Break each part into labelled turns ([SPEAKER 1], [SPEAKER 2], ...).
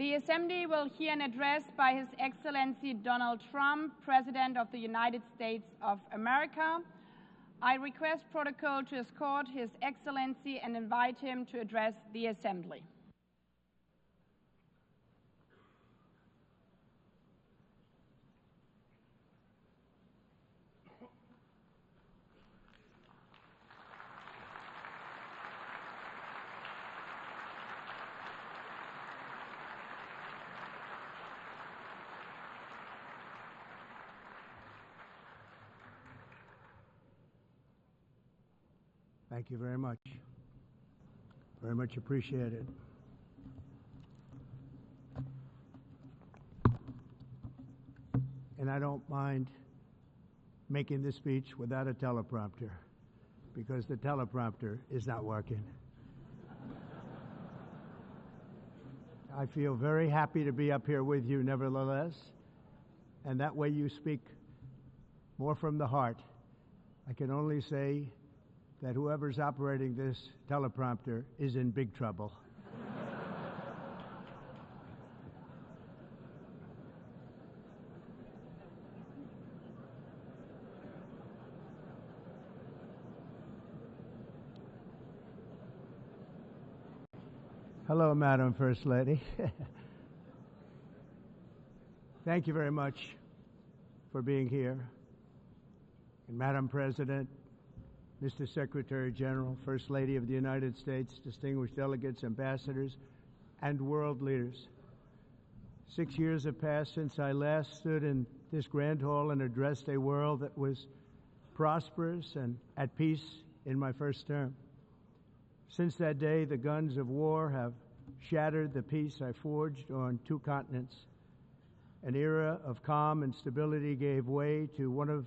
[SPEAKER 1] The Assembly will hear an address by His Excellency Donald Trump, President of the United States of America. I request protocol to escort His Excellency and invite him to address the Assembly.
[SPEAKER 2] Thank you very much. Very much appreciated. And I don't mind making this speech without a teleprompter, because the teleprompter is not working. I feel very happy to be up here with you nevertheless, and that way you speak more from the heart. I can only say that whoever's operating this teleprompter is in big trouble. Hello, Madam First Lady. Thank you very much for being here. And Madam President, Mr. Secretary General, First Lady of the United States, distinguished delegates, ambassadors, and world leaders. 6 years have passed since I last stood in this grand hall and addressed a world that was prosperous and at peace in my first term. Since that day, the guns of war have shattered the peace I forged on 2 continents. An era of calm and stability gave way to one of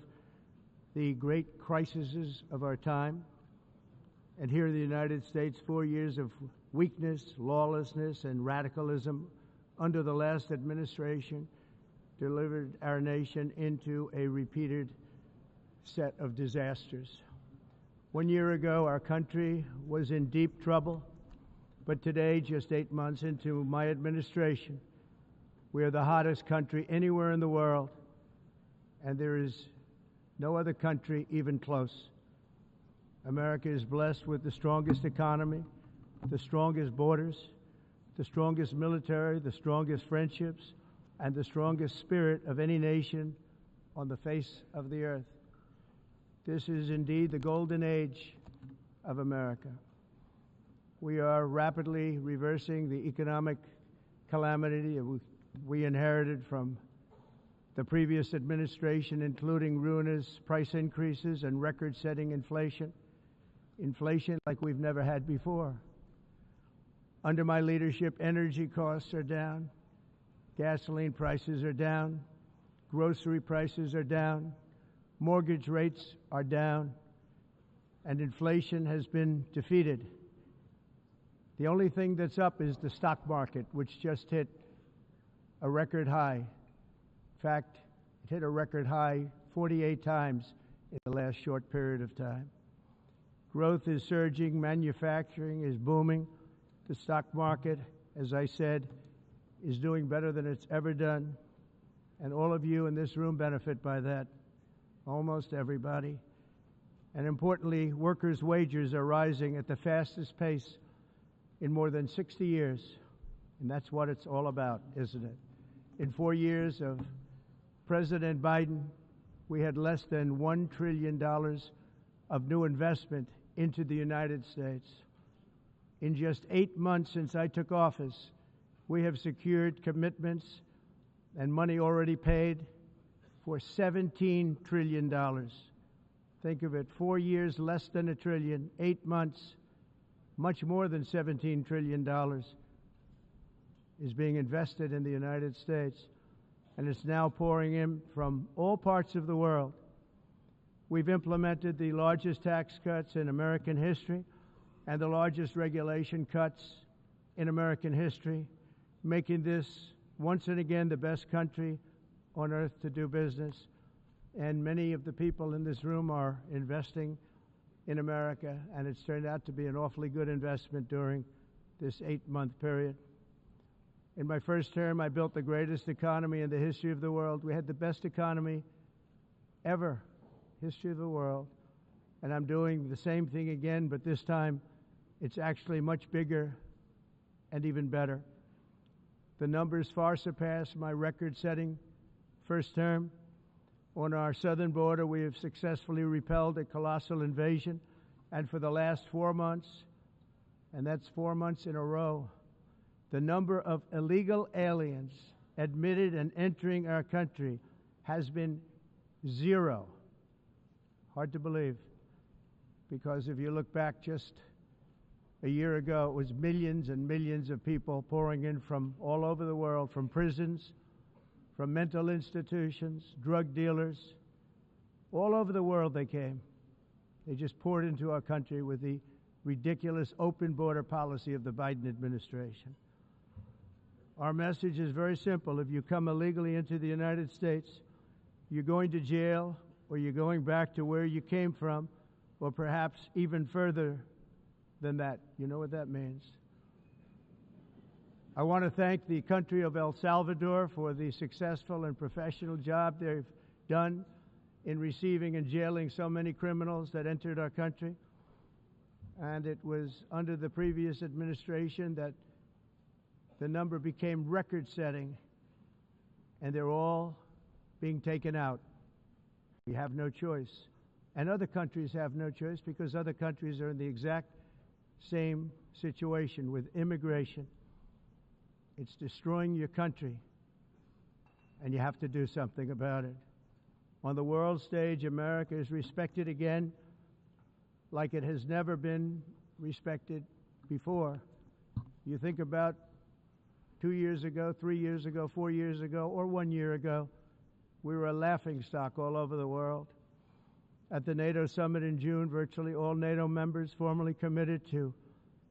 [SPEAKER 2] the great crises of our time. And here in the United States, 4 years of weakness, lawlessness, and radicalism under the last administration delivered our nation into a repeated set of disasters. 1 year ago, our country was in deep trouble, but today, just 8 months into my administration, we are the hottest country anywhere in the world, and there is no other country even close. America is blessed with the strongest economy, the strongest borders, the strongest military, the strongest friendships, and the strongest spirit of any nation on the face of the earth. This is indeed the golden age of America. We are rapidly reversing the economic calamity we inherited from the previous administration, including ruinous price increases and record-setting inflation like we've never had before. Under my leadership, energy costs are down, gasoline prices are down, grocery prices are down, mortgage rates are down, and inflation has been defeated. The only thing that's up is the stock market, which just hit a record high. In fact, it hit a record high 48 times in the last short period of time. Growth is surging, manufacturing is booming. The stock market, as I said, is doing better than it's ever done. And all of you in this room benefit by that, almost everybody. And importantly, workers' wages are rising at the fastest pace in more than 60 years. And that's what it's all about, isn't it? In 4 years of President Biden, we had less than $1 trillion of new investment into the United States. In just 8 months since I took office, we have secured commitments and money already paid for $17 trillion. Think of it, 4 years, less than $1 trillion, 8 months, much more than $17 trillion is being invested in the United States, and it's now pouring in from all parts of the world. We've implemented the largest tax cuts in American history and the largest regulation cuts in American history, making this once and again the best country on earth to do business. And many of the people in this room are investing in America, and it's turned out to be an awfully good investment during this 8-month period. In my first term, I built the greatest economy in the history of the world. We had the best economy ever, history of the world. And I'm doing the same thing again, but this time it's actually much bigger and even better. The numbers far surpass my record-setting first term. On our southern border, we have successfully repelled a colossal invasion, and for the last 4 months, and that's 4 months in a row, the number of illegal aliens admitted and entering our country has been 0. Hard to believe, because if you look back just a year ago, it was millions and millions of people pouring in from all over the world, from prisons, from mental institutions, drug dealers. All over the world they came. They just poured into our country with the ridiculous open border policy of the Biden administration. Our message is very simple. If you come illegally into the United States, you're going to jail, or you're going back to where you came from, or perhaps even further than that. You know what that means. I want to thank the country of El Salvador for the successful and professional job they've done in receiving and jailing so many criminals that entered our country. And it was under the previous administration that the number became record-setting, and they're all being taken out. We have no choice. And other countries have no choice, because other countries are in the exact same situation with immigration. It's destroying your country, and you have to do something about it. On the world stage, America is respected again like it has never been respected before. You think about 2 years ago, 3 years ago, 4 years ago, or 1 year ago, we were a laughingstock all over the world. At the NATO summit in June, virtually all NATO members formally committed to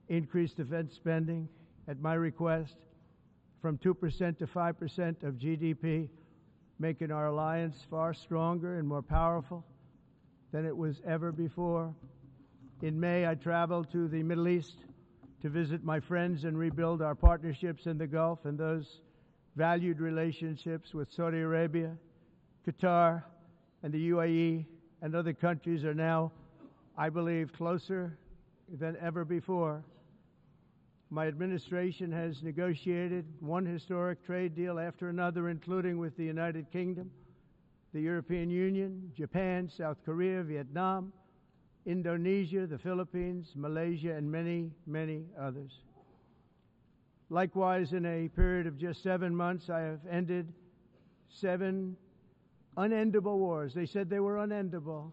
[SPEAKER 2] increase defense spending at my request from 2% to 5% of GDP, making our alliance far stronger and more powerful than it was ever before. In May, I traveled to the Middle East to visit my friends and rebuild our partnerships in the Gulf and those valued relationships with Saudi Arabia, Qatar, and the UAE, and other countries are now, I believe, closer than ever before. My administration has negotiated one historic trade deal after another, including with the United Kingdom, the European Union, Japan, South Korea, Vietnam, Indonesia, the Philippines, Malaysia, and many, many others. Likewise, in a period of just 7 months, I have ended 7 unendable wars. They said they were unendable.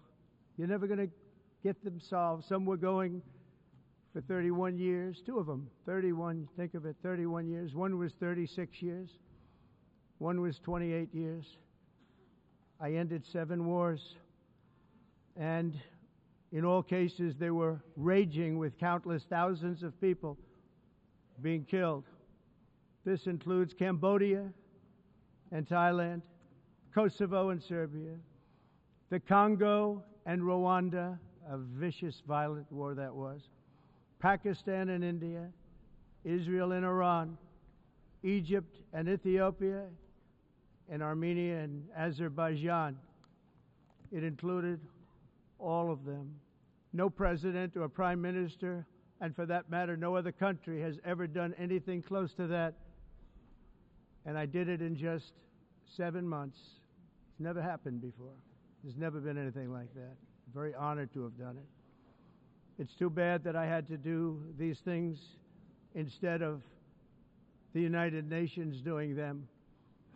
[SPEAKER 2] You're never going to get them solved. Some were going for 31 years, 2 of them, 31, think of it, 31 years. One was 36 years. One was 28 years. I ended 7 wars. And in all cases, they were raging with countless thousands of people being killed. This includes Cambodia and Thailand, Kosovo and Serbia, the Congo and Rwanda, a vicious, violent war that was, Pakistan and India, Israel and Iran, Egypt and Ethiopia, and Armenia and Azerbaijan. It included all of them. No president or prime minister, and for that matter, no other country has ever done anything close to that. And I did it in just 7 months. It's never happened before. There's never been anything like that. I'm very honored to have done it. It's too bad that I had to do these things instead of the United Nations doing them.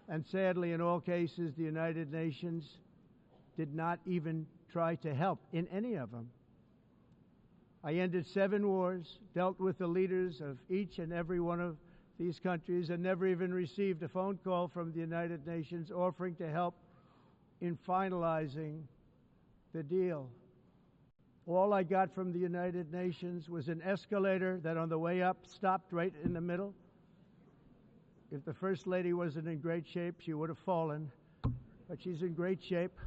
[SPEAKER 2] And sadly, in all cases, the United Nations did not even try to help in any of them. I ended 7 wars, dealt with the leaders of each and every one of these countries, and never even received a phone call from the United Nations offering to help in finalizing the deal. All I got from the United Nations was an escalator that on the way up stopped right in the middle. If the First Lady wasn't in great shape, she would have fallen. But she's in great shape.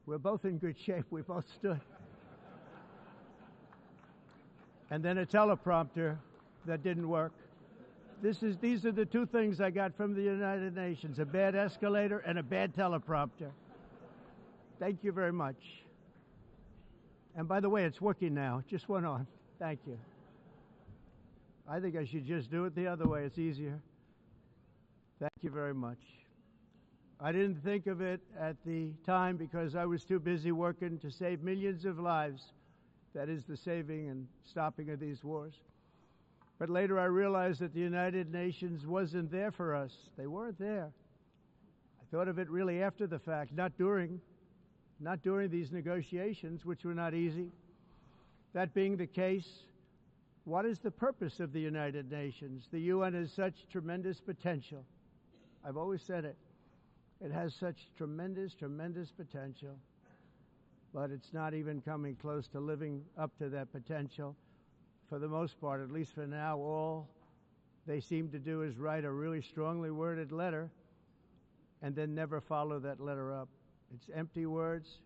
[SPEAKER 2] We're both in good shape. We both stood. And then a teleprompter that didn't work. These are the two things I got from the United Nations, a bad escalator and a bad teleprompter. Thank you very much. And by the way, it's working now. It just went on. Thank you. I think I should just do it the other way. It's easier. Thank you very much. I didn't think of it at the time because I was too busy working to save millions of lives. That is the saving and stopping of these wars. But later I realized that the United Nations wasn't there for us. They weren't there. I thought of it really after the fact, not during these negotiations, which were not easy. That being the case, what is the purpose of the United Nations? The UN has such tremendous potential. I've always said it. It has such tremendous, tremendous potential. But it's not even coming close to living up to that potential. For the most part, at least for now, all they seem to do is write a really strongly worded letter and then never follow that letter up. It's empty words,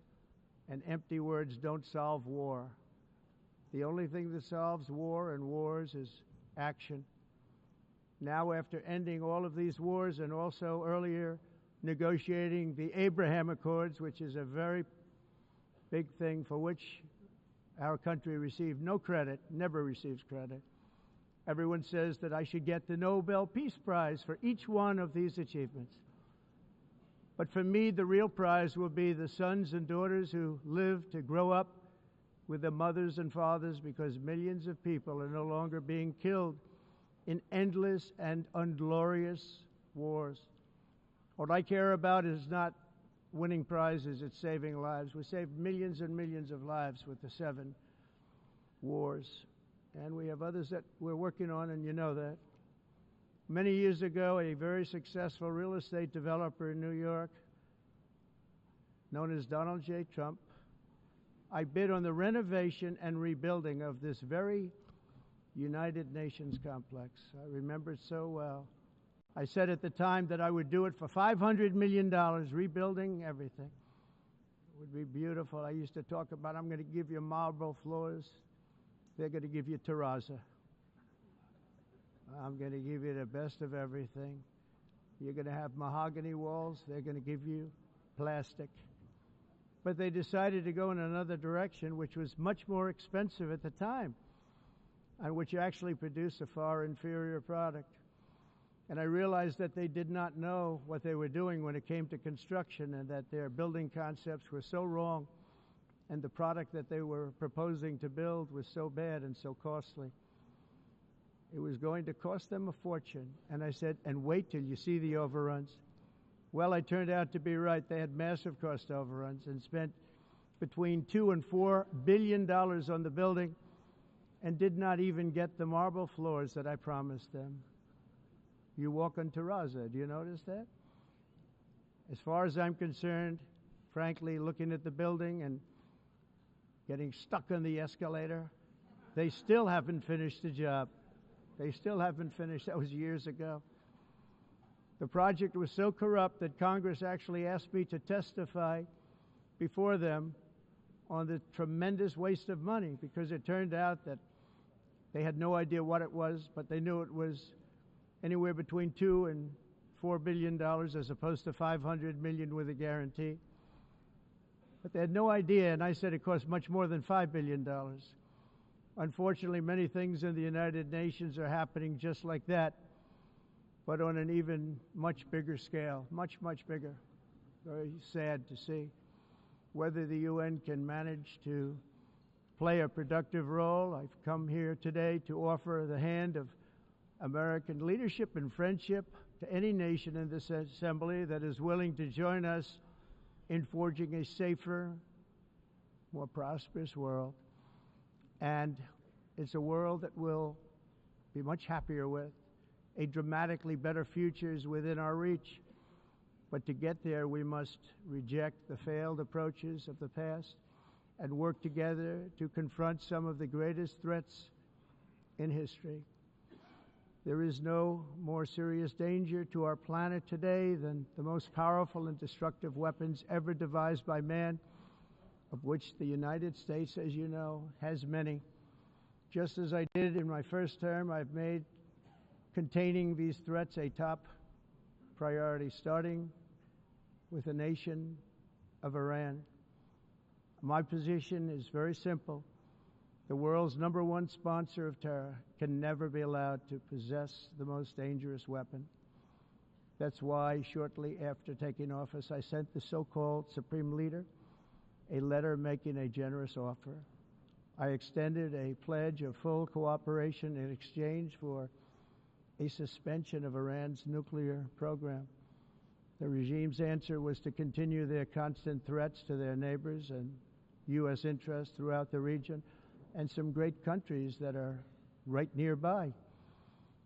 [SPEAKER 2] and empty words don't solve war. The only thing that solves war and wars is action. Now, after ending all of these wars and also earlier negotiating the Abraham Accords, which is a very big thing for which our country received no credit, never receives credit. Everyone says that I should get the Nobel Peace Prize for each one of these achievements. But for me, the real prize will be the sons and daughters who live to grow up with their mothers and fathers, because millions of people are no longer being killed in endless and unglorious wars. What I care about is not winning prizes, it's saving lives. We saved millions and millions of lives with the 7 wars. And we have others that we're working on, and you know that. Many years ago, a very successful real estate developer in New York, known as Donald J. Trump, I bid on the renovation and rebuilding of this very United Nations complex. I remember it so well. I said at the time that I would do it for $500 million, rebuilding everything. It would be beautiful. I used to talk about, I'm going to give you marble floors. They're going to give you terrazzo. I'm going to give you the best of everything. You're going to have mahogany walls. They're going to give you plastic. But they decided to go in another direction, which was much more expensive at the time, and which actually produced a far inferior product. And I realized that they did not know what they were doing when it came to construction, and that their building concepts were so wrong, and the product that they were proposing to build was so bad and so costly. It was going to cost them a fortune. And I said, and wait till you see the overruns. Well, I turned out to be right. They had massive cost overruns and spent between $2 and $4 billion on the building and did not even get the marble floors that I promised them. You walk on terrazzo. Do you notice that? As far as I'm concerned, frankly, looking at the building and getting stuck on the escalator, they still haven't finished the job. They still haven't finished. That was years ago. The project was so corrupt that Congress actually asked me to testify before them on the tremendous waste of money, because it turned out that they had no idea what it was, but they knew it was anywhere between $2 and $4 billion as opposed to $500 million with a guarantee. But they had no idea, and I said it cost much more than $5 billion. Unfortunately, many things in the United Nations are happening just like that, but on an even much bigger scale, much, much bigger. Very sad to see. Whether the UN can manage to play a productive role, I've come here today to offer the hand of American leadership and friendship to any nation in this assembly that is willing to join us in forging a safer, more prosperous world. And it's a world that we'll be much happier with. A dramatically better future is within our reach. But to get there, we must reject the failed approaches of the past and work together to confront some of the greatest threats in history. There is no more serious danger to our planet today than the most powerful and destructive weapons ever devised by man, of which the United States, as you know, has many. Just as I did in my first term, I've made containing these threats a top priority, starting with the nation of Iran. My position is very simple. The world's #1 sponsor of terror can never be allowed to possess the most dangerous weapon. That's why shortly after taking office, I sent the so-called Supreme Leader a letter making a generous offer. I extended a pledge of full cooperation in exchange for a suspension of Iran's nuclear program. The regime's answer was to continue their constant threats to their neighbors and U.S. interests throughout the region and some great countries that are right nearby.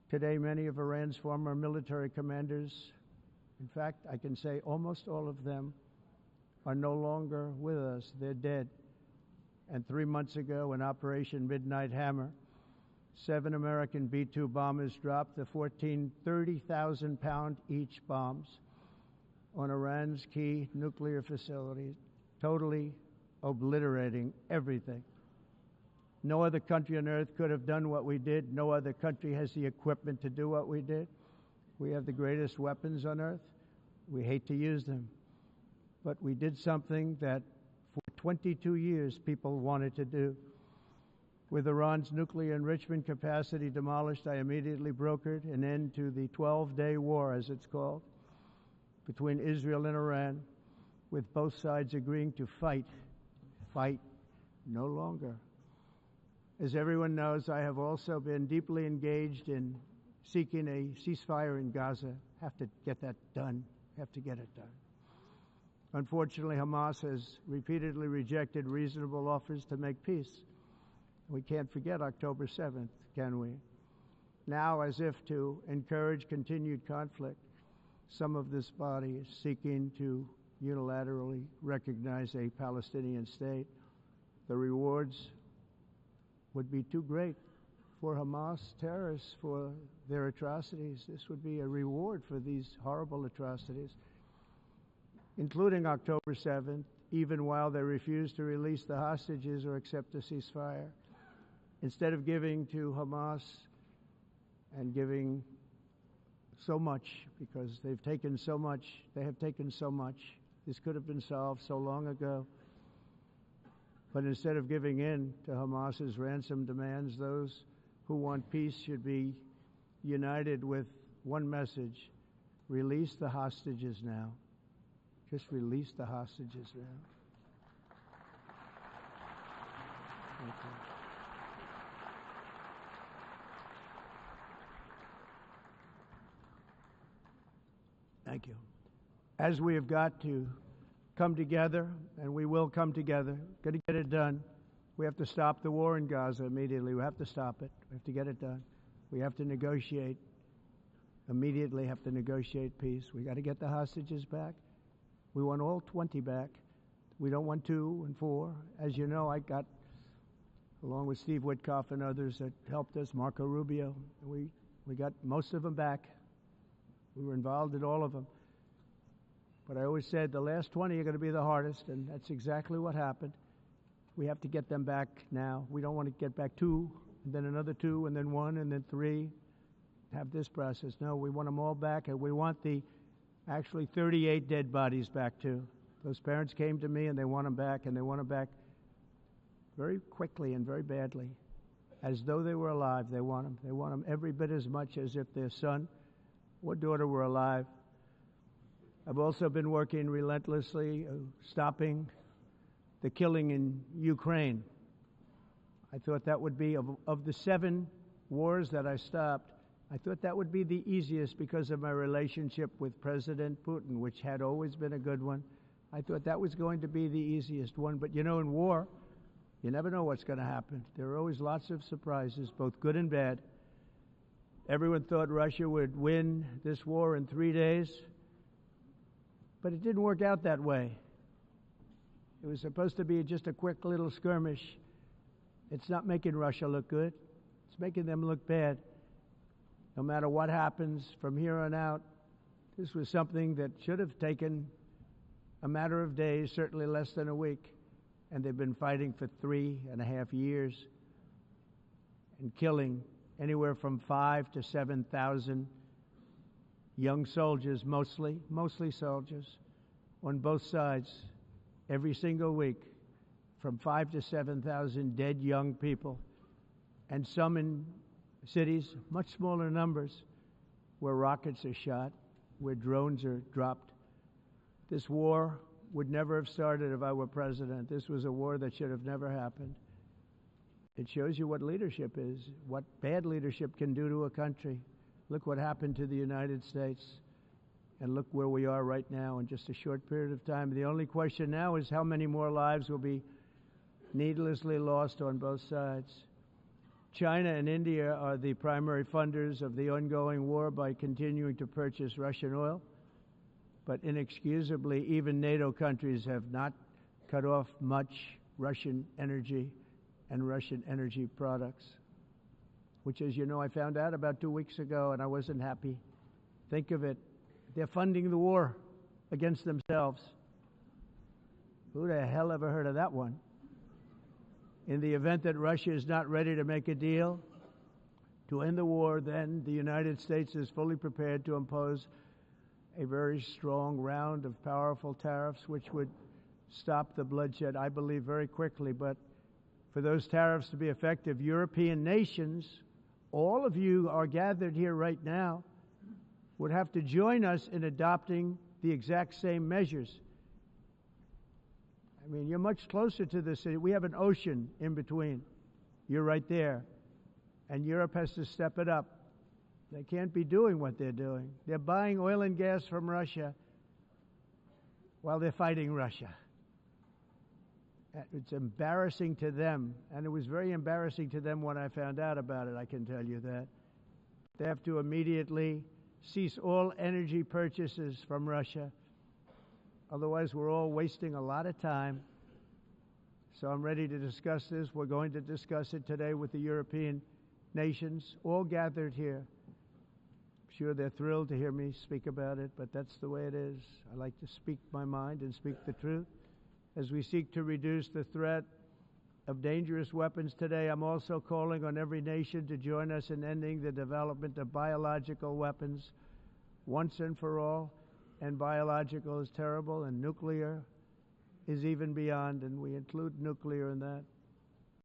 [SPEAKER 2] Today, many of Iran's former military commanders, in fact, I can say almost all of them, are no longer with us. They're dead. And 3 months ago, in Operation Midnight Hammer, 7 American B-2 bombers dropped the 14 30,000-pound each bombs on Iran's key nuclear facilities, totally obliterating everything. No other country on earth could have done what we did. No other country has the equipment to do what we did. We have the greatest weapons on earth. We hate to use them. But we did something that for 22 years people wanted to do. With Iran's nuclear enrichment capacity demolished, I immediately brokered an end to the 12-day war, as it's called, between Israel and Iran, with both sides agreeing to fight no longer. As everyone knows, I have also been deeply engaged in seeking a ceasefire in Gaza. Have to get that done. Have to get it done. Unfortunately, Hamas has repeatedly rejected reasonable offers to make peace. We can't forget October 7th, can we? Now, as if to encourage continued conflict, some of this body is seeking to unilaterally recognize a Palestinian state. The rewards would be too great for Hamas terrorists for their atrocities. This would be a reward for these horrible atrocities, including October 7th, even while they refuse to release the hostages or accept a ceasefire. Instead of giving to Hamas and giving so much, because they've taken so much, this could have been solved so long ago. But instead of giving in to Hamas's ransom demands, those who want peace should be united with one message: release the hostages now. Just release the hostages now. Thank you. Thank you. As we have got to come together, and we will come together, got to get it done. We have to stop the war in Gaza immediately. We have to stop it. We have to get it done. We have to negotiate. Immediately have to negotiate peace. We got to get the hostages back. We want all 20 back. We don't want 2 and 4. As you know, I got, along with Steve Witkoff and others that helped us, Marco Rubio, we got most of them back. We were involved in all of them. But I always said the last 20 are going to be the hardest, and that's exactly what happened. We have to get them back now. We don't want to get back 2, and then another 2, and then 1, and then 3. Have this process. No, we want them all back, and we want the actually 38 dead bodies back too. Those parents came to me, and they want them back, and they want them back very quickly and very badly. As though they were alive, they want them. They want them every bit as much as if their son or daughter were alive. I've also been working relentlessly, stopping the killing in Ukraine. I thought that would be, of the 7 wars that I stopped, I thought that would be the easiest because of my relationship with President Putin, which had always been a good one. I thought that was going to be the easiest one. But you know, in war, you never know what's going to happen. There are always lots of surprises, both good and bad. Everyone thought Russia would win this war in 3 days. But it didn't work out that way. It was supposed to be just a quick little skirmish. It's not making Russia look good. It's making them look bad. No matter what happens from here on out, this was something that should have taken a matter of days, certainly less than a week. And they've been fighting for 3.5 years and killing anywhere from 5,000 to 7,000 young soldiers, mostly soldiers, on both sides every single week, from 5,000 to 7,000 dead young people, and some in cities, much smaller numbers, where rockets are shot, where drones are dropped. This war would never have started if I were president. This was a war that should have never happened. It shows you what leadership is, what bad leadership can do to a country. Look what happened to the United States, and look where we are right now in just a short period of time. The only question now is how many more lives will be needlessly lost on both sides. China and India are the primary funders of the ongoing war by continuing to purchase Russian oil. But inexcusably, even NATO countries have not cut off much Russian energy and Russian energy products, which, as you know, I found out about 2 weeks ago, and I wasn't happy. Think of it. They're funding the war against themselves. Who the hell ever heard of that one? In the event that Russia is not ready to make a deal to end the war, then the United States is fully prepared to impose a very strong round of powerful tariffs, which would stop the bloodshed, I believe, very quickly. But for those tariffs to be effective, European nations, all of you are gathered here right now, would have to join us in adopting the exact same measures. I mean, you're much closer to the city. We have an ocean in between. You're right there. And Europe has to step it up. They can't be doing what they're doing. They're buying oil and gas from Russia while they're fighting Russia. It's embarrassing to them, and it was very embarrassing to them when I found out about it, I can tell you that. They have to immediately cease all energy purchases from Russia. Otherwise, we're all wasting a lot of time. So I'm ready to discuss this. We're going to discuss it today with the European nations, all gathered here. I'm sure they're thrilled to hear me speak about it, but that's the way it is. I like to speak my mind and speak the truth. As we seek to reduce the threat of dangerous weapons today, I'm also calling on every nation to join us in ending the development of biological weapons once and for all. And biological is terrible, and nuclear is even beyond, and we include nuclear in that.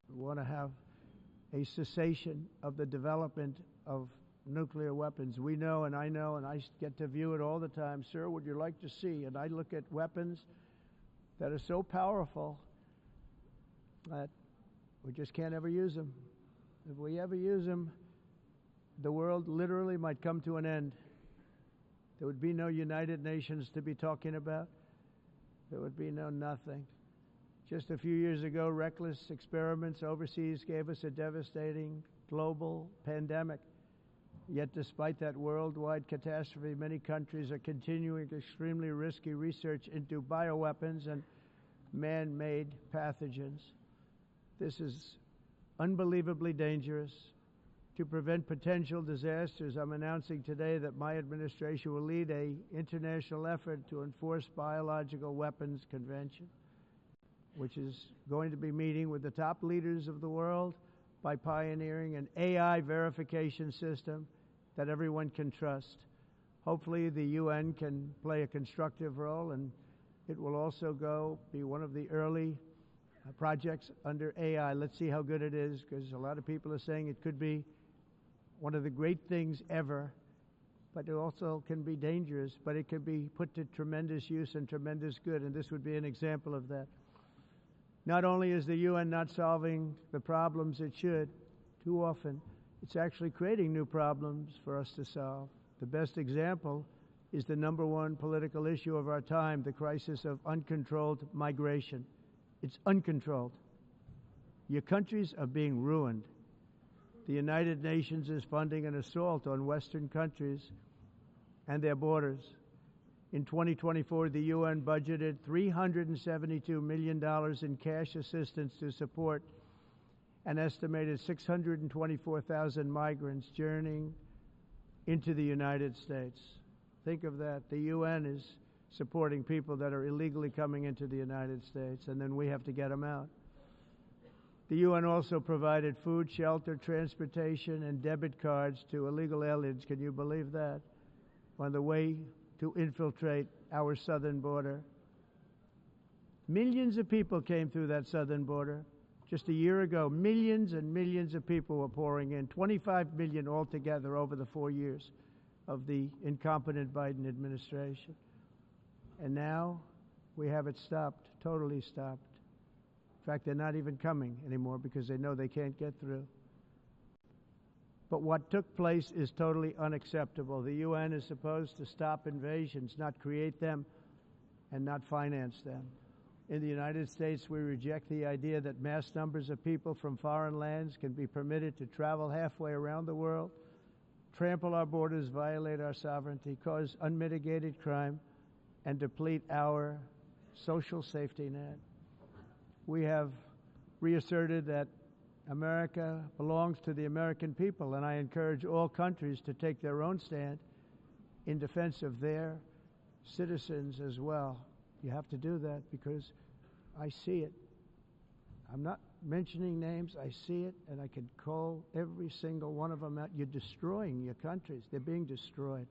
[SPEAKER 2] We want to have a cessation of the development of nuclear weapons. We know, and I get to view it all the time. Sir, would you like to see? And I look at weapons that are so powerful that we just can't ever use them. If we ever use them, the world literally might come to an end. There would be no United Nations to be talking about. There would be no nothing. Just a few years ago, reckless experiments overseas gave us a devastating global pandemic. Yet despite that worldwide catastrophe, many countries are continuing extremely risky research into bioweapons and man-made pathogens. This is unbelievably dangerous. To prevent potential disasters, I'm announcing today that my administration will lead an international effort to enforce Biological Weapons Convention, which is going to be meeting with the top leaders of the world by pioneering an AI verification system that everyone can trust. Hopefully the UN can play a constructive role, and it will also be one of the early projects under AI. Let's see how good it is, because a lot of people are saying it could be one of the great things ever, but it also can be dangerous, but it can be put to tremendous use and tremendous good, and this would be an example of that. Not only is the UN not solving the problems it should, too often, it's actually creating new problems for us to solve. The best example is the number one political issue of our time, the crisis of uncontrolled migration. It's uncontrolled. Your countries are being ruined. The United Nations is funding an assault on Western countries and their borders. In 2024, the UN budgeted $372 million in cash assistance to support an estimated 624,000 migrants journeying into the United States. Think of that. The UN is supporting people that are illegally coming into the United States, and then we have to get them out. The UN also provided food, shelter, transportation, and debit cards to illegal aliens. Can you believe that? On the way to infiltrate our southern border. Millions of people came through that southern border. Just a year ago, millions and millions of people were pouring in, 25 million altogether over the 4 years of the incompetent Biden administration. And now we have it stopped, totally stopped. In fact, they're not even coming anymore because they know they can't get through. But what took place is totally unacceptable. The UN is supposed to stop invasions, not create them and not finance them. In the United States, we reject the idea that mass numbers of people from foreign lands can be permitted to travel halfway around the world, trample our borders, violate our sovereignty, cause unmitigated crime, and deplete our social safety net. We have reasserted that America belongs to the American people, and I encourage all countries to take their own stand in defense of their citizens as well. You have to do that because I see it. I'm not mentioning names. I see it, and I can call every single one of them out. You're destroying your countries. They're being destroyed.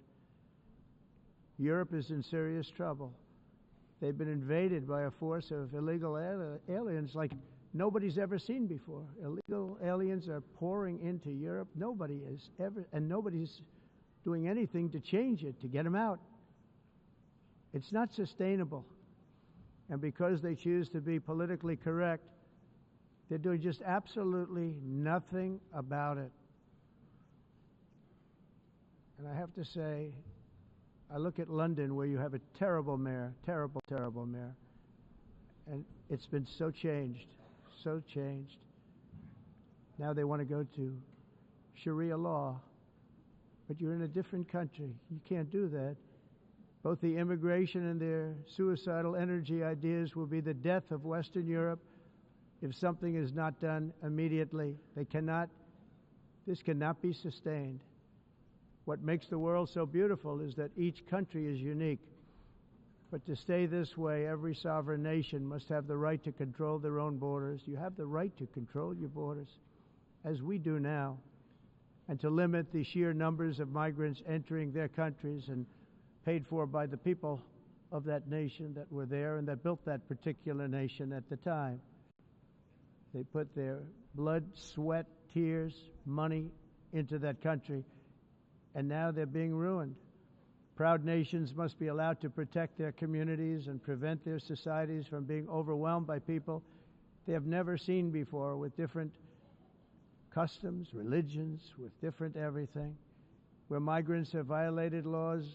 [SPEAKER 2] Europe is in serious trouble. They've been invaded by a force of illegal aliens like nobody's ever seen before. Illegal aliens are pouring into Europe. Nobody is ever, and nobody's doing anything to change it, to get them out. It's not sustainable. And because they choose to be politically correct, they're doing just absolutely nothing about it. And I have to say, I look at London where you have a terrible mayor, terrible, terrible mayor. And it's been so changed, so changed. Now they want to go to Sharia law. But you're in a different country. You can't do that. Both the immigration and their suicidal energy ideas will be the death of Western Europe if something is not done immediately. This cannot be sustained. What makes the world so beautiful is that each country is unique. But to stay this way, every sovereign nation must have the right to control their own borders. You have the right to control your borders, as we do now, and to limit the sheer numbers of migrants entering their countries and paid for by the people of that nation that were there and that built that particular nation at the time. They put their blood, sweat, tears, money into that country, and now they're being ruined. Proud nations must be allowed to protect their communities and prevent their societies from being overwhelmed by people they have never seen before, with different customs, religions, with different everything. Where migrants have violated laws,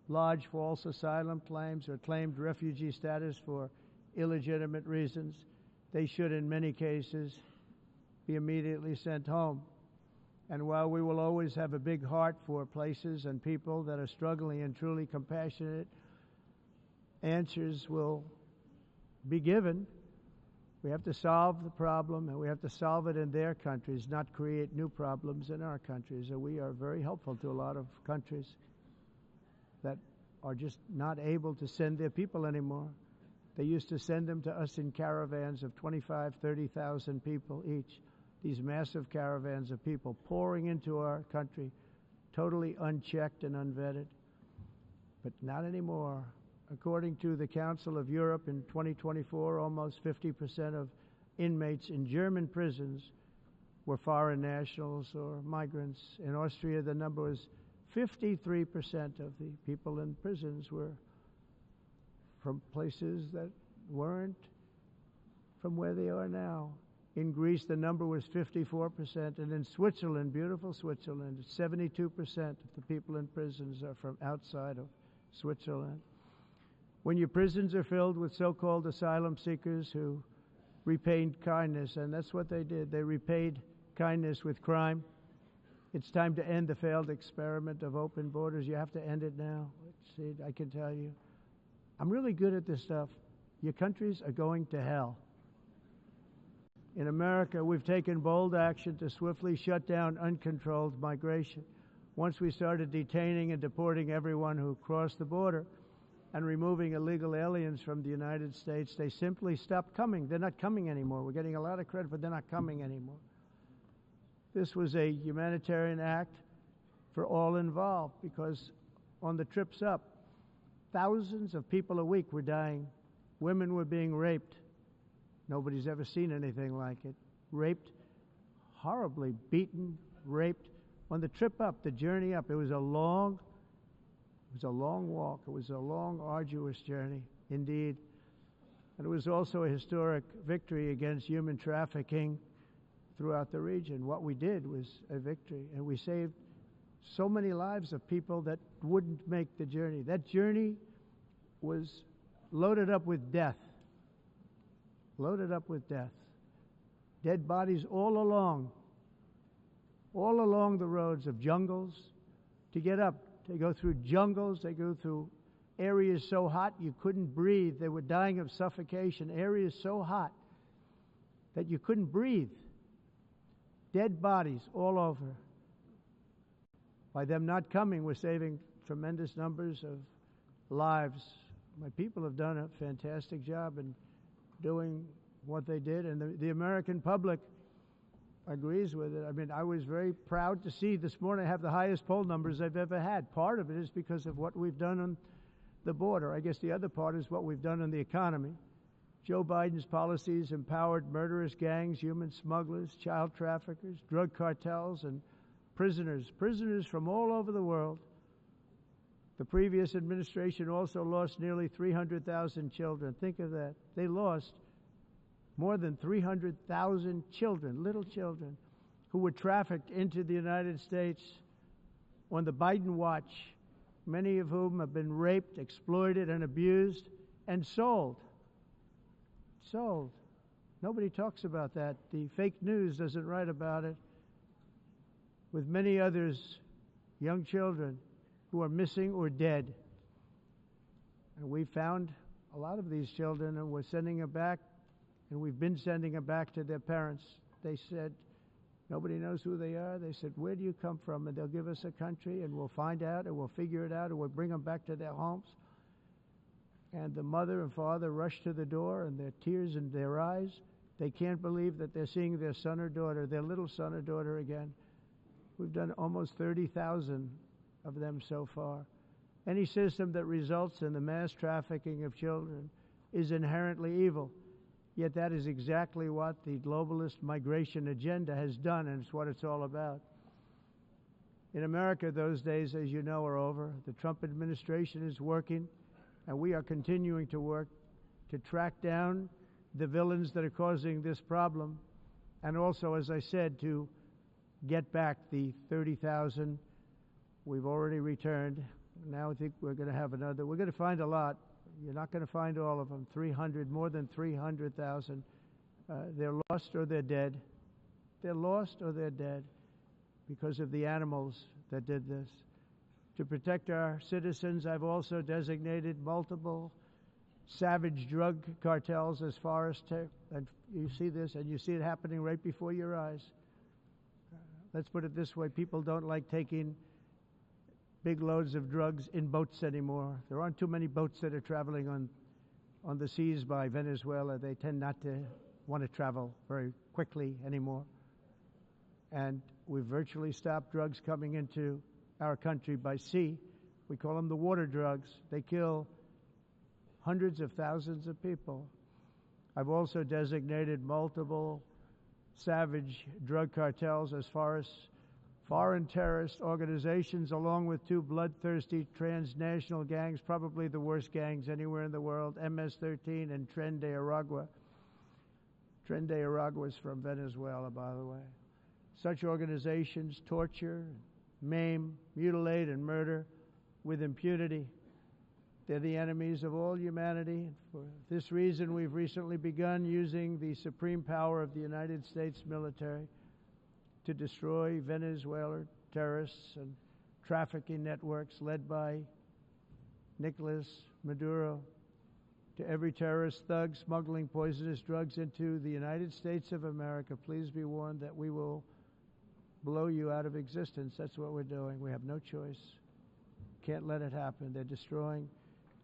[SPEAKER 2] lodged false asylum claims, or claimed refugee status for illegitimate reasons, they should, in many cases, be immediately sent home. And while we will always have a big heart for places and people that are struggling and truly compassionate, answers will be given. We have to solve the problem, and we have to solve it in their countries, not create new problems in our countries. And we are very helpful to a lot of countries that are just not able to send their people anymore. They used to send them to us in caravans of 25,000, 30,000 people each. These massive caravans of people pouring into our country, totally unchecked and unvetted. But not anymore. According to the Council of Europe in 2024, almost 50% of inmates in German prisons were foreign nationals or migrants. In Austria, the number was 53% of the people in prisons were from places that weren't from where they are now. In Greece, the number was 54%, and in Switzerland, beautiful Switzerland, 72% of the people in prisons are from outside of Switzerland. When your prisons are filled with so-called asylum seekers who repaid kindness, and that's what they did, they repaid kindness with crime, it's time to end the failed experiment of open borders. You have to end it now. See, I can tell you. I'm really good at this stuff. Your countries are going to hell. In America, we've taken bold action to swiftly shut down uncontrolled migration. Once we started detaining and deporting everyone who crossed the border, and removing illegal aliens from the United States, they simply stopped coming. They're not coming anymore. We're getting a lot of credit, but they're not coming anymore. This was a humanitarian act for all involved, because on the trips up, thousands of people a week were dying. Women were being raped. Nobody's ever seen anything like it. Raped, horribly beaten, raped. On the trip up, the journey up, it was a long walk. It was a long, arduous journey, indeed. And it was also a historic victory against human trafficking throughout the region. What we did was a victory, and we saved so many lives of people that wouldn't make the journey. That journey was loaded up with death. Loaded up with death. Dead bodies all along the roads of jungles. To get up, they go through jungles, they go through areas so hot you couldn't breathe. They were dying of suffocation. Areas so hot that you couldn't breathe. Dead bodies all over. By them not coming, we're saving tremendous numbers of lives. My people have done a fantastic job in doing what they did, and the American public agrees with it. I mean, I was very proud to see this morning I have the highest poll numbers I've ever had. Part of it is because of what we've done on the border. I guess the other part is what we've done on the economy. Joe Biden's policies empowered murderous gangs, human smugglers, child traffickers, drug cartels, and prisoners from all over the world. The previous administration also lost nearly 300,000 children. Think of that. They lost more than 300,000 children, little children, who were trafficked into the United States on the Biden watch, many of whom have been raped, exploited, and abused, and sold. Sold. Nobody talks about that. The fake news doesn't write about it. With many others, young children who are missing or dead. And we found a lot of these children, and we're sending them back, and we've been sending them back to their parents. They said, nobody knows who they are. They said, where do you come from? And they'll give us a country, and we'll find out, and we'll figure it out, and we'll bring them back to their homes. And the mother and father rush to the door, and their tears in their eyes. They can't believe that they're seeing their son or daughter, their little son or daughter again. We've done almost 30,000 of them so far. Any system that results in the mass trafficking of children is inherently evil. Yet that is exactly what the globalist migration agenda has done, and it's what it's all about. In America, those days, as you know, are over. The Trump administration is working, and we are continuing to work to track down the villains that are causing this problem, and also, as I said, to get back the 30,000 we've already returned. Now I think we're going to have another. We're going to find a lot. You're not going to find all of them. 300, more than 300,000. They're lost or they're dead. They're lost or they're dead because of the animals that did this. To protect our citizens, I've also designated multiple savage drug cartels as far as and you see this, and you see it happening right before your eyes. Let's put it this way. People don't like taking big loads of drugs in boats anymore. There aren't too many boats that are traveling on the seas by Venezuela. They tend not to want to travel very quickly anymore. And we've virtually stopped drugs coming into our country by sea. We call them the water drugs. They kill hundreds of thousands of people. I've also designated multiple savage drug cartels as far as foreign terrorist organizations, along with two bloodthirsty transnational gangs, probably the worst gangs anywhere in the world, MS-13 and Tren de Aragua. Tren de Aragua is from Venezuela, by the way. Such organizations torture, maim, mutilate, and murder with impunity. They're the enemies of all humanity. For this reason, we've recently begun using the supreme power of the United States military to destroy Venezuelan terrorists and trafficking networks led by Nicolas Maduro. To every terrorist thug smuggling poisonous drugs into the United States of America, please be warned that we will blow you out of existence. That's what we're doing. We have no choice. Can't let it happen. They're destroying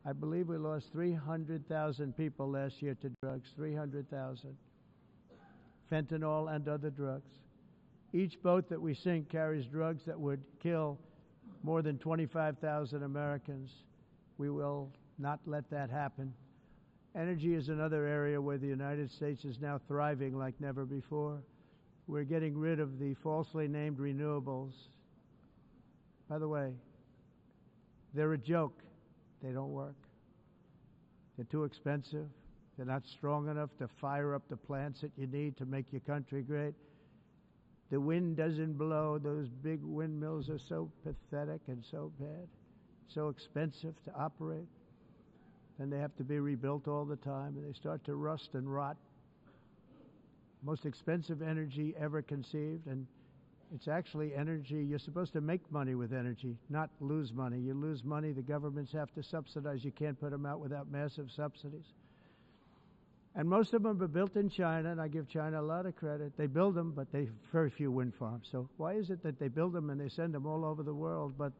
[SPEAKER 2] I believe we lost 300,000 people last year to drugs, 300,000. Fentanyl and other drugs. Each boat that we sink carries drugs that would kill more than 25,000 Americans. We will not let that happen. Energy is another area where the United States is now thriving like never before. We're getting rid of the falsely named renewables. By the way, they're a joke. They don't work. They're too expensive. They're not strong enough to fire up the plants that you need to make your country great. The wind doesn't blow. Those big windmills are so pathetic and so bad, so expensive to operate. Then they have to be rebuilt all the time, and they start to rust and rot. Most expensive energy ever conceived, and it's actually energy. You're supposed to make money with energy, not lose money. You lose money, the governments have to subsidize. You can't put them out without massive subsidies. And most of them are built in China, and I give China a lot of credit. They build them, but they very few wind farms. So why is it that they build them and they send them all over the world, but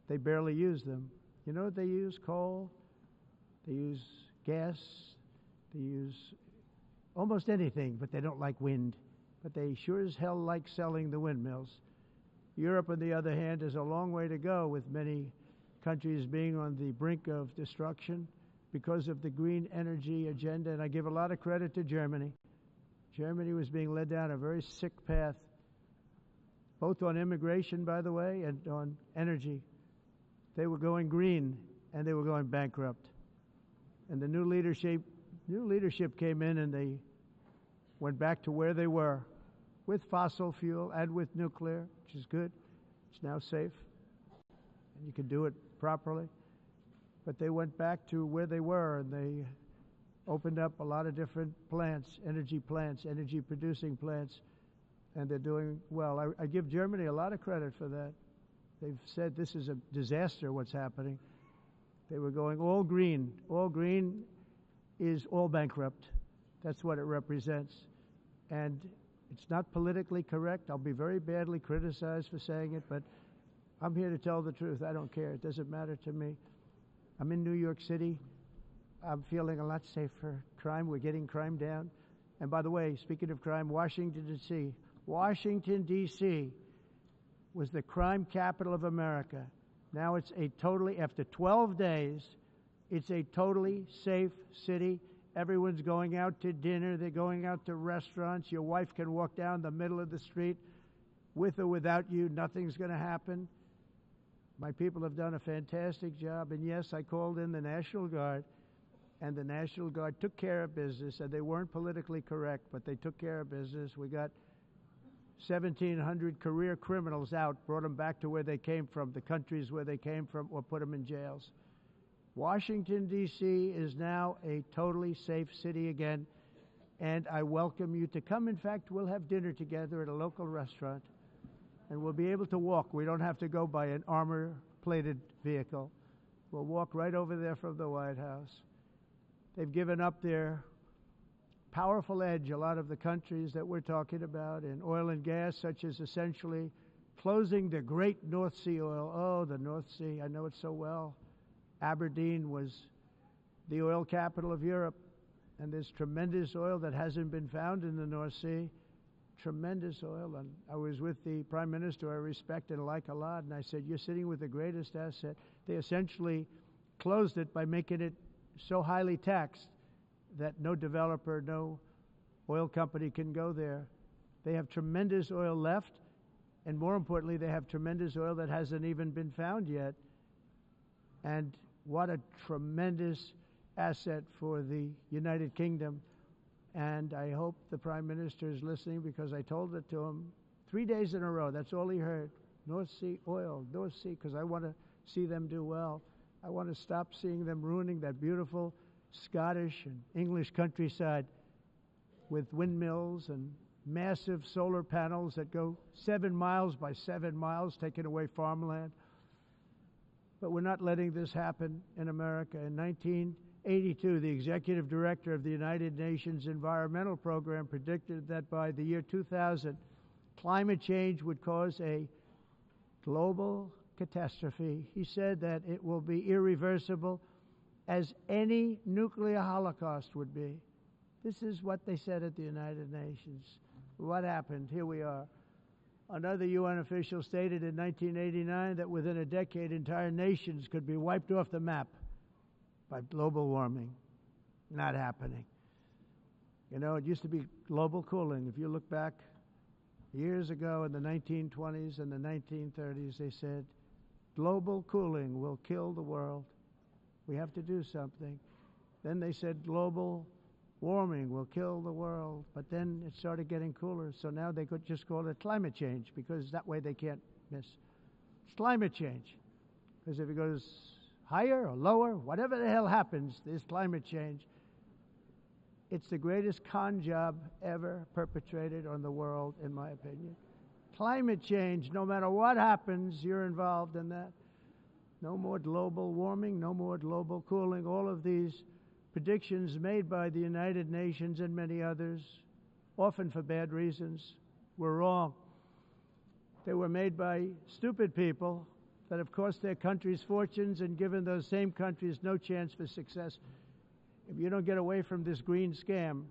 [SPEAKER 2] they barely use them? You know what they use? Coal. They use gas. They use almost anything, but they don't like wind. But they sure as hell like selling the windmills. Europe, on the other hand, has a long way to go, with many countries being on the brink of destruction because of the green energy agenda. And I give a lot of credit to Germany. Germany was being led down a very sick path, both on immigration, by the way, and on energy. They were going green, and they were going bankrupt. And the new leadership came in, and they went back to where they were, with fossil fuel and with nuclear, which is good. It's now safe, and you can do it properly. But they went back to where they were, and they opened up a lot of different plants, energy-producing plants, and they're doing well. I give Germany a lot of credit for that. They've said this is a disaster, what's happening. They were going all green. All green is all bankrupt. That's what it represents. And it's not politically correct. I'll be very badly criticized for saying it, but I'm here to tell the truth. I don't care. It doesn't matter to me. I'm in New York City. I'm feeling a lot safer. Crime, we're getting crime down. And by the way, speaking of crime, Washington, D.C. was the crime capital of America. Now it's after 12 days, it's a totally safe city. Everyone's going out to dinner. They're going out to restaurants. Your wife can walk down the middle of the street with or without you. Nothing's going to happen. My people have done a fantastic job. And yes, I called in the National Guard, and the National Guard took care of business, and they weren't politically correct, but they took care of business. We got 1,700 career criminals out, brought them back to where they came from, the countries where they came from, or put them in jails. Washington, D.C. is now a totally safe city again, and I welcome you to come. In fact, we'll have dinner together at a local restaurant, and we'll be able to walk. We don't have to go by an armor-plated vehicle. We'll walk right over there from the White House. They've given up their powerful edge, a lot of the countries that we're talking about, in oil and gas, such as essentially closing the great North Sea oil. Oh, the North Sea, I know it so well. Aberdeen was the oil capital of Europe, and there's tremendous oil that hasn't been found in the North Sea. Tremendous oil. And I was with the Prime Minister I respect and like a lot, and I said, you're sitting with the greatest asset. They essentially closed it by making it so highly taxed that no developer, no oil company can go there. They have tremendous oil left, and more importantly, they have tremendous oil that hasn't even been found yet. And what a tremendous asset for the United Kingdom. And I hope the Prime Minister is listening, because I told it to him 3 days in a row. That's all he heard. North Sea oil, North Sea, because I want to see them do well. I want to stop seeing them ruining that beautiful Scottish and English countryside with windmills and massive solar panels that go 7 miles by 7 miles, taking away farmland. But we're not letting this happen in America. In 1982, the executive director of the United Nations Environmental Program predicted that by the year 2000, climate change would cause a global catastrophe. He said that it will be irreversible. as any nuclear holocaust would be. This is what they said at the United Nations. What happened? Here we are. Another UN official stated in 1989 that within a decade, entire nations could be wiped off the map by global warming. Not happening. You know, it used to be global cooling. If you look back years ago in the 1920s and the 1930s, they said, global cooling will kill the world. We have to do something. Then they said global warming will kill the world. But then it started getting cooler, so now they could just call it climate change, because that way they can't miss. It's climate change. Because if it goes higher or lower, whatever the hell happens, there's climate change. It's the greatest con job ever perpetrated on the world, in my opinion. Climate change, no matter what happens, you're involved in that. No more global warming, no more global cooling. All of these predictions made by the United Nations and many others, often for bad reasons, were wrong. They were made by stupid people that have cost their countries fortunes and given those same countries no chance for success. If you don't get away from this green scam,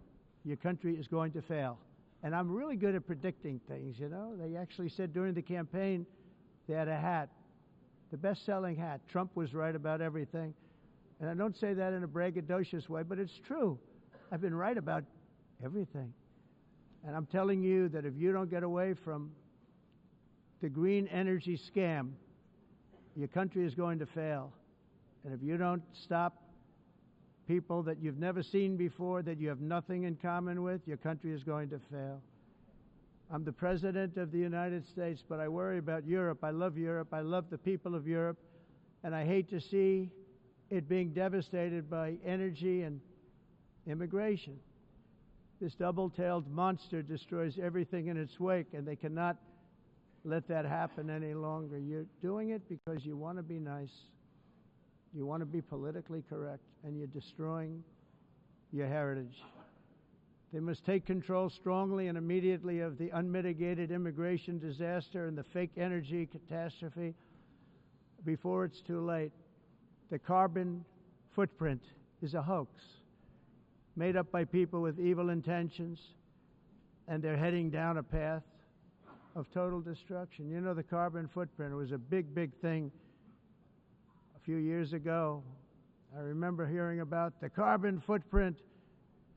[SPEAKER 2] your country is going to fail. And I'm really good at predicting things, you know. They actually said during the campaign they had a hat, the best-selling hat. Trump was right about everything. And I don't say that in a braggadocious way, but it's true. I've been right about everything. And I'm telling you that if you don't get away from the green energy scam, your country is going to fail. And if you don't stop people that you've never seen before, that you have nothing in common with, your country is going to fail. I'm the President of the United States, but I worry about Europe. I love Europe. I love the people of Europe. And I hate to see it being devastated by energy and immigration. This double-tailed monster destroys everything in its wake, and they cannot let that happen any longer. You're doing it because you want to be nice. You want to be politically correct, and you're destroying your heritage. They must take control strongly and immediately of the unmitigated immigration disaster and the fake energy catastrophe before it's too late. The carbon footprint is a hoax made up by people with evil intentions, and they're heading down a path of total destruction. You know, the carbon footprint was a big, big thing a few years ago. I remember hearing about the carbon footprint,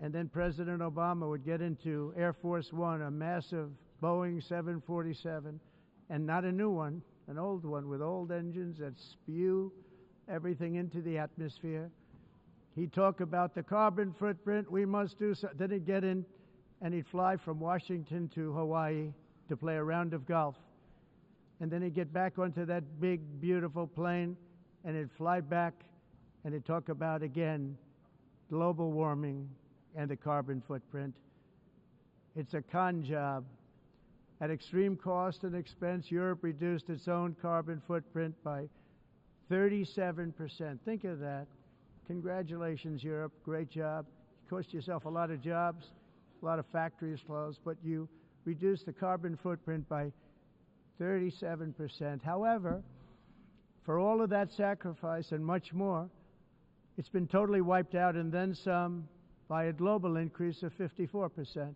[SPEAKER 2] and then President Obama would get into Air Force One, a massive Boeing 747, and not a new one, an old one with old engines that spew everything into the atmosphere. He'd talk about the carbon footprint, we must do so. Then he'd get in and he'd fly from Washington to Hawaii to play a round of golf. And then he'd get back onto that big, beautiful plane and he'd fly back and he'd talk about, again, global warming and the carbon footprint. It's a con job. At extreme cost and expense, Europe reduced its own carbon footprint by 37%. Think of that. Congratulations, Europe. Great job. You cost yourself a lot of jobs, a lot of factories closed, but you reduced the carbon footprint by 37%. However, for all of that sacrifice and much more, it's been totally wiped out and then some by a global increase of 54%.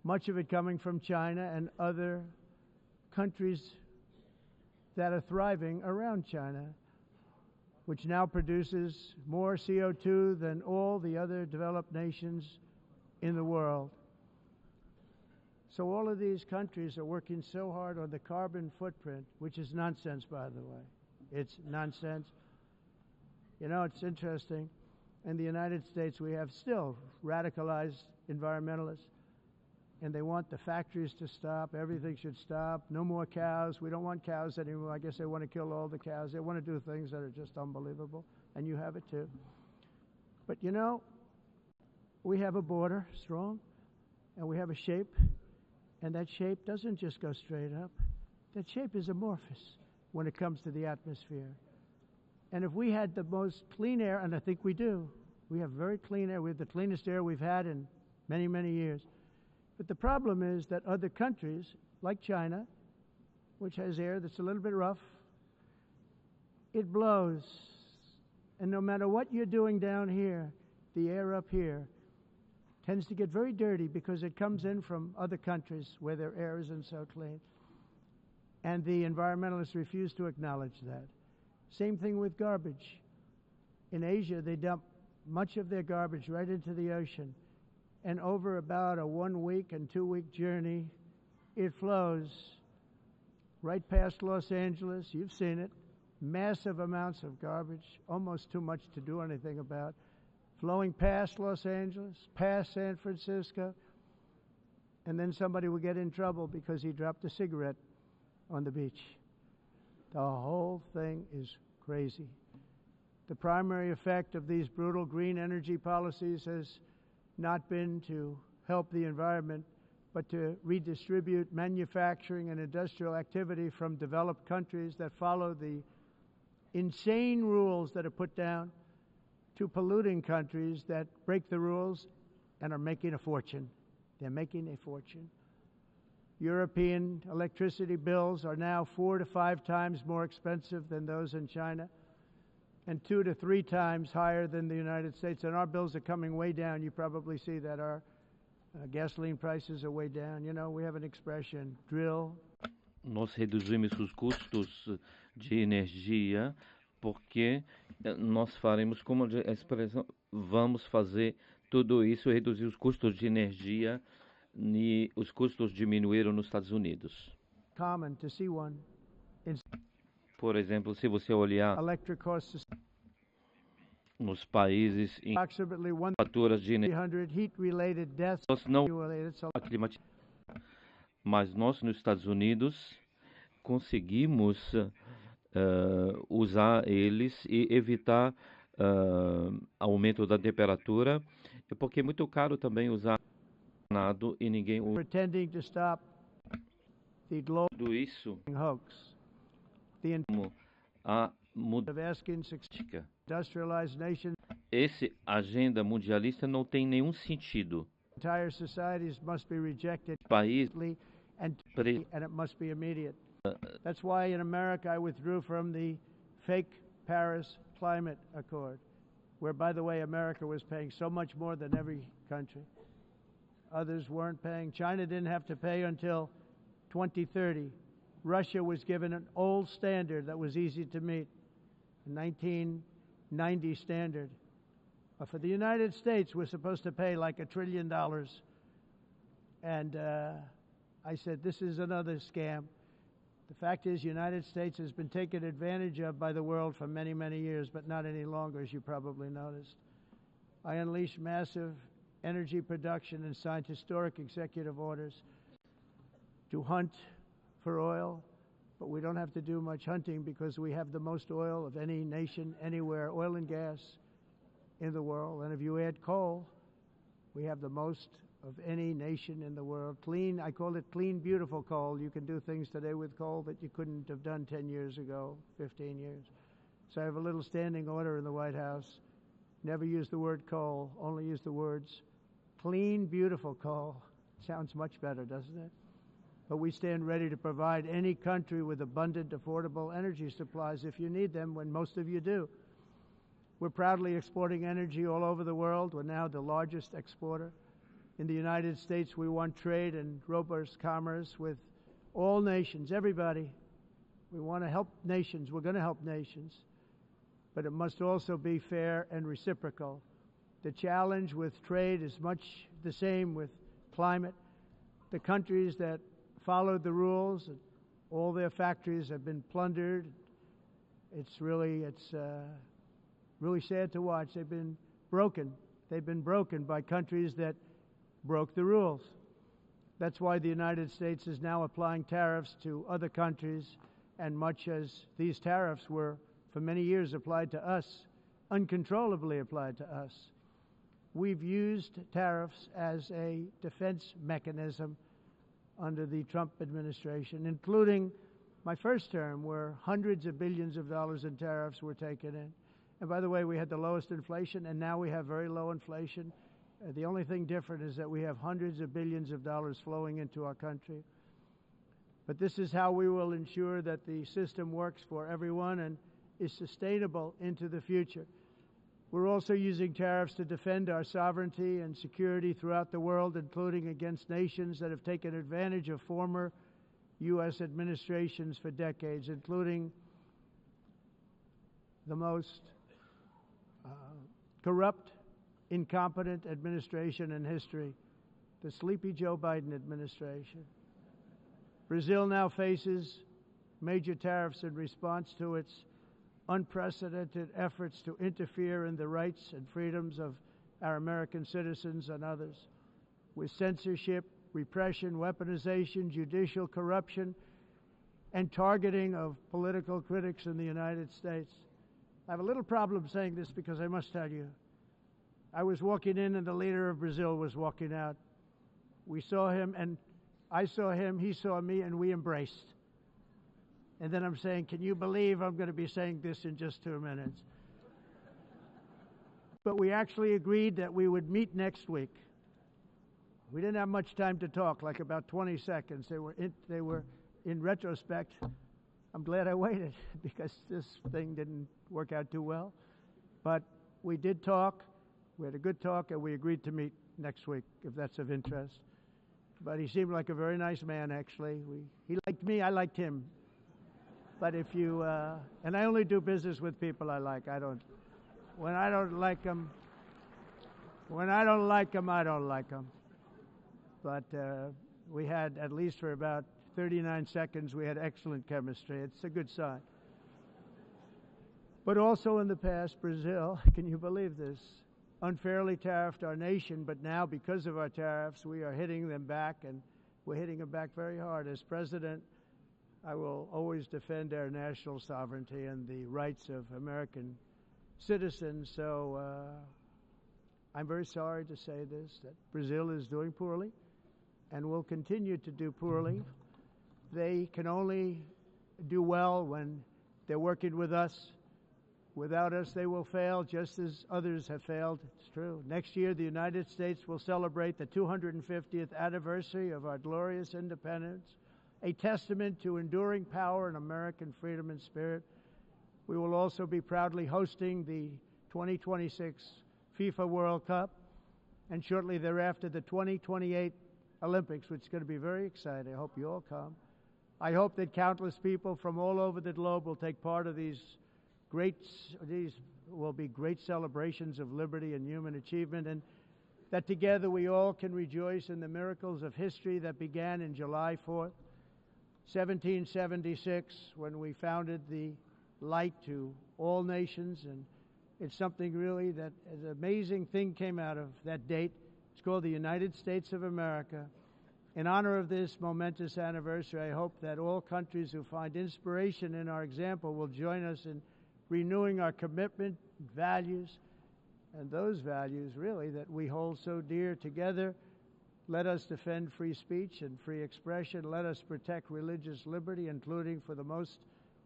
[SPEAKER 2] Much of it coming from China and other countries that are thriving around China, which now produces more CO2 than all the other developed nations in the world. So all of these countries are working so hard on the carbon footprint, which is nonsense, by the way. It's nonsense. You know, it's interesting. In the United States, we have still radicalized environmentalists, and they want the factories to stop. Everything should stop. No more cows. We don't want cows anymore. I guess they want to kill all the cows. They want to do things that are just unbelievable, and you have it too. But you know, we have a border, strong, and we have a shape, and that shape doesn't just go straight up. That shape is amorphous when it comes to the atmosphere. And if we had the most clean air, and I think we do, we have very clean air. We have the cleanest air we've had in many, many years. But the problem is that other countries, like China, which has air that's a little bit rough, it blows And no matter what you're doing down here, the air up here tends to get very dirty because it comes in from other countries where their air isn't so clean. And the environmentalists refuse to acknowledge that. Same thing with garbage. In Asia, they dump much of their garbage right into the ocean. And over about a 1 week and 2 week journey, it flows right past Los Angeles. You've seen it. Massive amounts of garbage, almost too much to do anything about, flowing past Los Angeles, past San Francisco, and then somebody will get in trouble because he dropped a cigarette on the beach. The whole thing is crazy. The primary effect of these brutal green energy policies has not been to help the environment, but to redistribute manufacturing and industrial activity from developed countries that follow the insane rules that are put down to polluting countries that break the rules and are making a fortune. They're making a fortune. European electricity bills are now 4 to 5 times more expensive than those in China, and 2 to 3 times higher than the United States. And our bills are coming way down. You probably see that our gasoline prices are way down. You know, we have an expression, drill.
[SPEAKER 3] Nós reduzimos os custos de energia porque nós faremos, como a expressão, vamos fazer tudo isso, reduzir os custos de energia, e os custos diminuíram nos Estados Unidos.
[SPEAKER 2] Common to see one.
[SPEAKER 3] Por exemplo, se você olhar
[SPEAKER 2] Electric costs
[SPEAKER 3] nos países em
[SPEAKER 2] approximately
[SPEAKER 3] faturas de energia,
[SPEAKER 2] 100 heat-related deaths.
[SPEAKER 3] nós não mas nós nos Estados Unidos conseguimos usar eles e evitar aumento da temperatura, porque é muito caro também usar nada e ninguém usa.
[SPEAKER 2] Pretending to stop the global
[SPEAKER 3] Tudo isso
[SPEAKER 2] hoax. The
[SPEAKER 3] como a
[SPEAKER 2] of asking industrialized nations,
[SPEAKER 3] esse agenda mundialista não tem nenhum sentido.
[SPEAKER 2] entire societies must be rejected
[SPEAKER 3] País
[SPEAKER 2] and it must be immediate. That's why in America I withdrew from the fake Paris Climate Accord, where, by the way, America was paying so much more than every country. Others weren't paying. China didn't have to pay until 2030. Russia was given an old standard that was easy to meet, a 1990 standard. But for the United States, we're supposed to pay like $1 trillion. And I said, this is another scam. The fact is, the United States has been taken advantage of by the world for many, many years, but not any longer, as you probably noticed. I unleashed massive energy production and signed historic executive orders to hunt for oil, but we don't have to do much hunting because we have the most oil of any nation anywhere, oil and gas in the world. And if you add coal, we have the most of any nation in the world. Clean, I call it clean, beautiful coal. You can do things today with coal that you couldn't have done 10 years ago, 15 years. So I have a little standing order in the White House. Never use the word coal, only use the words clean, beautiful coal. Sounds much better, doesn't it? But we stand ready to provide any country with abundant, affordable energy supplies if you need them, when most of you do. We're proudly exporting energy all over the world. We're now the largest exporter. In the United States, we want trade and robust commerce with all nations, everybody. We want to help nations. We're going to help nations. But it must also be fair and reciprocal. The challenge with trade is much the same with climate. The countries that followed the rules, all their factories have been plundered. It's really sad to watch. They've been broken. They've been broken by countries that broke the rules. That's why the United States is now applying tariffs to other countries, and much as these tariffs were for many years applied to us, uncontrollably applied to us. We've used tariffs as a defense mechanism under the Trump administration, including my first term, where hundreds of billions of dollars in tariffs were taken in. And by the way, we had the lowest inflation, and now we have very low inflation. The only thing different is that we have hundreds of billions of dollars flowing into our country. But this is how we will ensure that the system works for everyone and is sustainable into the future. We're also using tariffs to defend our sovereignty and security throughout the world, including against nations that have taken advantage of former U.S. administrations for decades, including the most corrupt, incompetent administration in history, the sleepy Joe Biden administration. Brazil now faces major tariffs in response to its unprecedented efforts to interfere in the rights and freedoms of our American citizens and others, with censorship, repression, weaponization, judicial corruption, and targeting of political critics in the United States. I have a little problem saying this because I must tell you, I was walking in and the leader of Brazil was walking out. We saw him and I saw him, he saw me, and we embraced. And then I'm saying, can you believe I'm going to be saying this in just 2 minutes? But we actually agreed that we would meet next week. We didn't have much time to talk, like about 20 seconds. They were in retrospect, I'm glad I waited because this thing didn't work out too well. But we did talk, we had a good talk, and we agreed to meet next week, if that's of interest. But he seemed like a very nice man, actually. He liked me, I liked him. But if you, and I only do business with people I like. When I don't like them, I don't like them. But we had, at least for about 39 seconds, we had excellent chemistry. It's a good sign. But also in the past, Brazil, can you believe this, unfairly tariffed our nation, but now because of our tariffs, we are hitting them back, and we're hitting them back very hard. As president, I will always defend our national sovereignty and the rights of American citizens. So I'm very sorry to say this, that Brazil is doing poorly and will continue to do poorly. They can only do well when they're working with us. Without us, they will fail, just as others have failed. It's true. Next year, the United States will celebrate the 250th anniversary of our glorious independence, a testament to enduring power and American freedom and spirit. We will also be proudly hosting the 2026 FIFA World Cup, and shortly thereafter, the 2028 Olympics, which is going to be very exciting. I hope you all come. I hope that countless people from all over the globe will take part of these will be great celebrations of liberty and human achievement, and that together we all can rejoice in the miracles of history that began in July 4th, 1776, when we founded the light to all nations. And it's something really that an amazing thing came out of that date. It's called the United States of America. In honor of this momentous anniversary, I hope that all countries who find inspiration in our example will join us in renewing our commitment, values, and those values really that we hold so dear. Together, let us defend free speech and free expression. Let us protect religious liberty, including for the most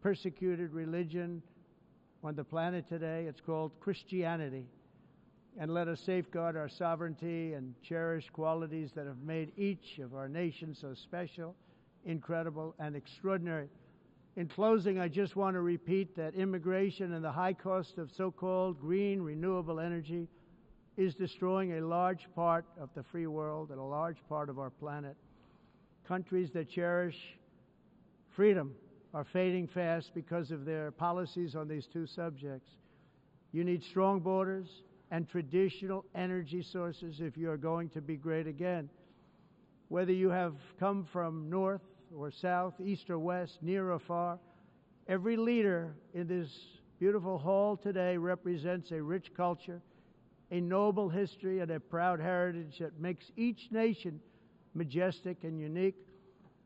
[SPEAKER 2] persecuted religion on the planet today. It's called Christianity. And let us safeguard our sovereignty and cherish qualities that have made each of our nations so special, incredible, and extraordinary. In closing, I just want to repeat that immigration and the high cost of so-called green renewable energy is destroying a large part of the free world and a large part of our planet. Countries that cherish freedom are fading fast because of their policies on these two subjects. You need strong borders and traditional energy sources if you are going to be great again. Whether you have come from north or south, east or west, near or far, every leader in this beautiful hall today represents a rich culture, a noble history, and a proud heritage that makes each nation majestic and unique,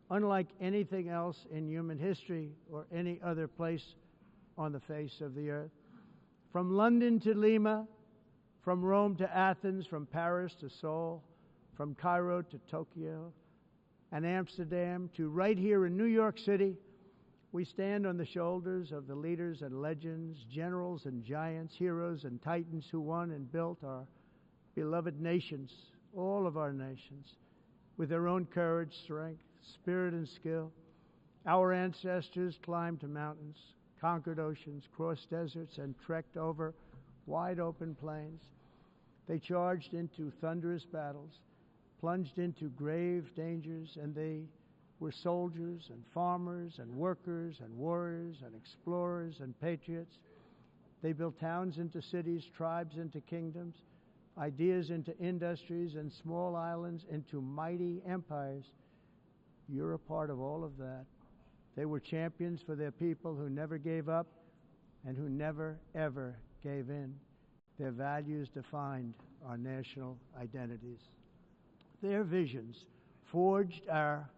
[SPEAKER 2] unlike anything else in human history or any other place on the face of the earth. From London to Lima, from Rome to Athens, from Paris to Seoul, from Cairo to Tokyo and Amsterdam to right here in New York City, we stand on the shoulders of the leaders and legends, generals and giants, heroes and titans who won and built our beloved nations, all of our nations, with their own courage, strength, spirit, and skill. Our ancestors climbed mountains, conquered oceans, crossed deserts, and trekked over wide open plains. They charged into thunderous battles, plunged into grave dangers, and they were soldiers and farmers and workers and warriors and explorers and patriots. They built towns into cities, tribes into kingdoms, ideas into industries, and small islands into mighty empires. You're a part of all of that. They were champions for their people who never gave up and who never, ever gave in. Their values defined our national identities. Their visions forged our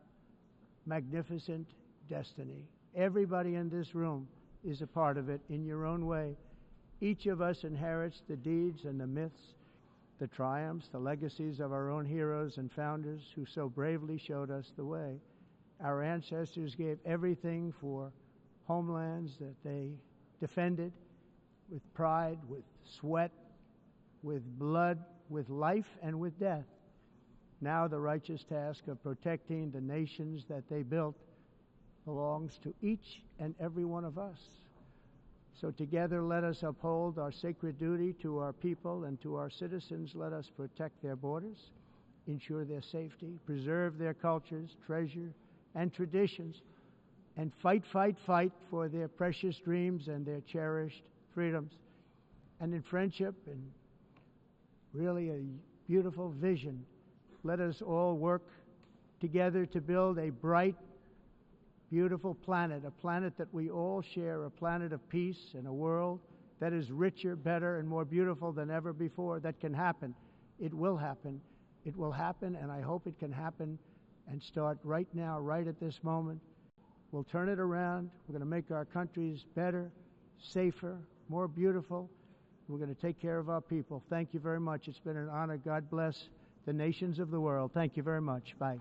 [SPEAKER 2] magnificent destiny. Everybody in this room is a part of it in your own way. Each of us inherits the deeds and the myths, the triumphs, the legacies of our own heroes and founders who so bravely showed us the way. Our ancestors gave everything for homelands that they defended with pride, with sweat, with blood, with life, and with death. Now the righteous task of protecting the nations that they built belongs to each and every one of us. So together let us uphold our sacred duty to our people and to our citizens. Let us protect their borders, ensure their safety, preserve their cultures, treasure, and traditions, and fight for their precious dreams and their cherished freedoms. And in friendship and really a beautiful vision, let us all work together to build a bright, beautiful planet, a planet that we all share, a planet of peace and a world that is richer, better, and more beautiful than ever before. That can happen. It will happen. It will happen, and I hope it can happen and start right now, right at this moment. We'll turn it around. We're going to make our countries better, safer, more beautiful. We're going to take care of our people. Thank you very much. It's been an honor. God bless the nations of the world. Thank you very much. Bye.